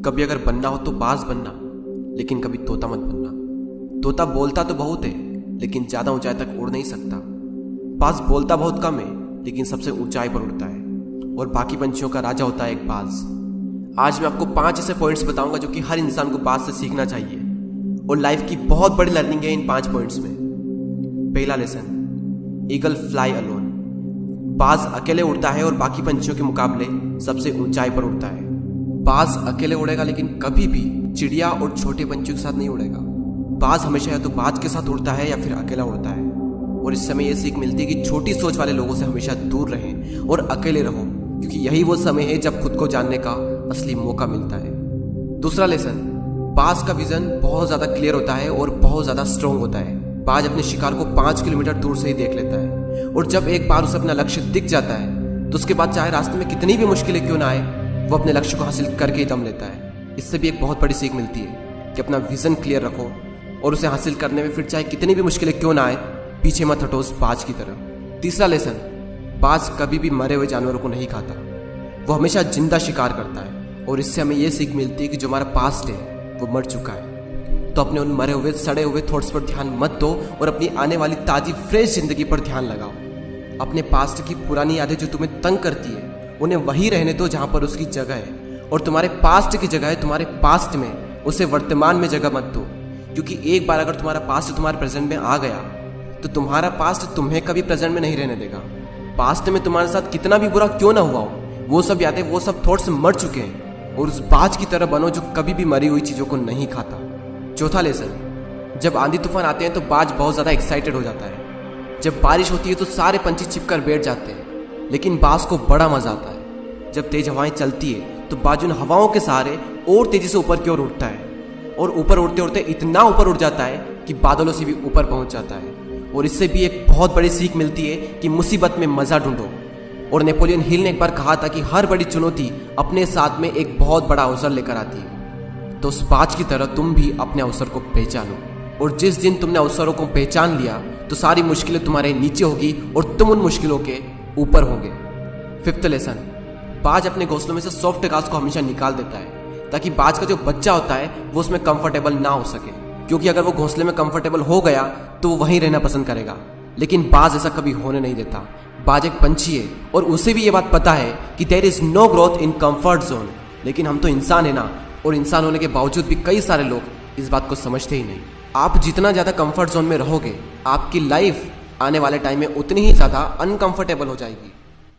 कभी अगर बनना हो तो बाज बनना, लेकिन कभी तोता मत बनना। तोता बोलता तो बहुत है, लेकिन ज़्यादा ऊंचाई तक उड़ नहीं सकता। बाज बोलता बहुत कम है, लेकिन सबसे ऊंचाई पर उड़ता है, और बाकी पंछियों का राजा होता है एक बाज। आज मैं आपको 5 ऐसे पॉइंट्स बताऊंगा जो कि हर इंसान को बाज से सीखना चाहिए, और लाइफ की बहुत बड़ी लर्निंग है इन 5 पॉइंट्स में। पहला लेसन, ईगल फ्लाई अलोन। बाज अकेले उड़ता है और बाकी पंछियों के मुकाबले सबसे ऊंचाई पर उड़ता है। बाज अकेले उड़ेगा, लेकिन कभी भी चिड़िया और छोटे पंछियों के साथ नहीं उड़ेगा। बाज हमेशा या तो बाज के साथ उड़ता है या फिर अकेला उड़ता है, और इस समय यह सीख मिलती है कि छोटी सोच वाले लोगों से हमेशा दूर रहें और अकेले रहो, क्योंकि यही वो समय है जब खुद को जानने का असली मौका मिलता है। दूसरा लेसन, बाज का विजन बहुत ज्यादा क्लियर होता है और बहुत ज्यादा स्ट्रॉन्ग होता है। बाज अपने शिकार को 5 किलोमीटर दूर से ही देख लेता है, और जब एक बार उसे अपना लक्ष्य दिख जाता है तो उसके बाद चाहे रास्ते में कितनी भी मुश्किलें क्यों ना आए, वो अपने लक्ष्य को हासिल करके ही दम लेता है। इससे भी एक बहुत बड़ी सीख मिलती है कि अपना विजन क्लियर रखो, और उसे हासिल करने में फिर चाहे कितनी भी मुश्किलें क्यों ना आए, पीछे मत हटो उस बाज की तरह। तीसरा लेसन, बाज कभी भी मरे हुए जानवरों को नहीं खाता, वो हमेशा जिंदा शिकार करता है, और इससे हमें यह सीख मिलती है कि जो हमारा पास्ट है वो मर चुका है, तो अपने उन मरे हुए सड़े हुए थॉट्स पर ध्यान मत दो और अपनी आने वाली ताजी फ्रेश जिंदगी पर ध्यान लगाओ। अपने पास्ट की पुरानी यादें जो तुम्हें तंग करती है, उन्हें वही रहने दो जहां पर उसकी जगह है, और तुम्हारे पास्ट की जगह है तुम्हारे पास्ट में, उसे वर्तमान में जगह मत दो। क्योंकि एक बार अगर तुम्हारा पास्ट तुम्हारे प्रेजेंट में आ गया तो तुम्हारा पास्ट तुम्हें कभी प्रेजेंट में नहीं रहने देगा। पास्ट में तुम्हारे साथ कितना भी बुरा क्यों ना हुआ हो, वो सब यादें, वो सब थॉट्स मर चुके हैं, और उस बाज की तरह बनो जो कभी भी मरी हुई चीजों को नहीं खाता। चौथा लेसन, जब आंधी तूफान आते हैं तो बाज बहुत ज़्यादा एक्साइटेड हो जाता है। जब बारिश होती है तो सारे पंछी छिपकर बैठ जाते हैं, लेकिन बाज को बड़ा मजा आता है। जब तेज हवाएं चलती है तो बाज उन हवाओं के सहारे और तेजी से ऊपर की ओर उठता है, और ऊपर उड़ते उड़ते इतना ऊपर उड़ जाता है कि बादलों से भी ऊपर पहुंच जाता है। और इससे भी एक बहुत बड़ी सीख मिलती है कि मुसीबत में मजा ढूंढो। और नेपोलियन हिल ने एक बार कहा था कि हर बड़ी चुनौती अपने साथ में एक बहुत बड़ा अवसर लेकर आती है। तो उस बाज की तरह तुम भी अपने अवसर को पहचानो, और जिस दिन तुमने अवसरों को पहचान लिया तो सारी मुश्किलें तुम्हारे नीचे होगी और तुम उन मुश्किलों के ऊपर होगे। फिफ्थ लेसन, बाज अपने घोंसलों में से सॉफ्ट घास को हमेशा निकाल देता है, ताकि बाज का जो बच्चा होता है वो उसमें कंफर्टेबल ना हो सके, क्योंकि अगर वो घोंसले में कंफर्टेबल हो गया तो वो वहीं रहना पसंद करेगा। लेकिन बाज ऐसा कभी होने नहीं देता। बाज एक पंछी है, और उसे भी ये बात पता है कि there is no growth in comfort zone. लेकिन हम तो इंसान है ना, और इंसान होने के बावजूद भी कई सारे लोग इस बात को समझते ही नहीं। आप जितना ज़्यादा कंफर्ट जोन में रहोगे, आपकी लाइफ आने वाले टाइम में उतनी ही ज़्यादा अनकंफर्टेबल हो जाएगी।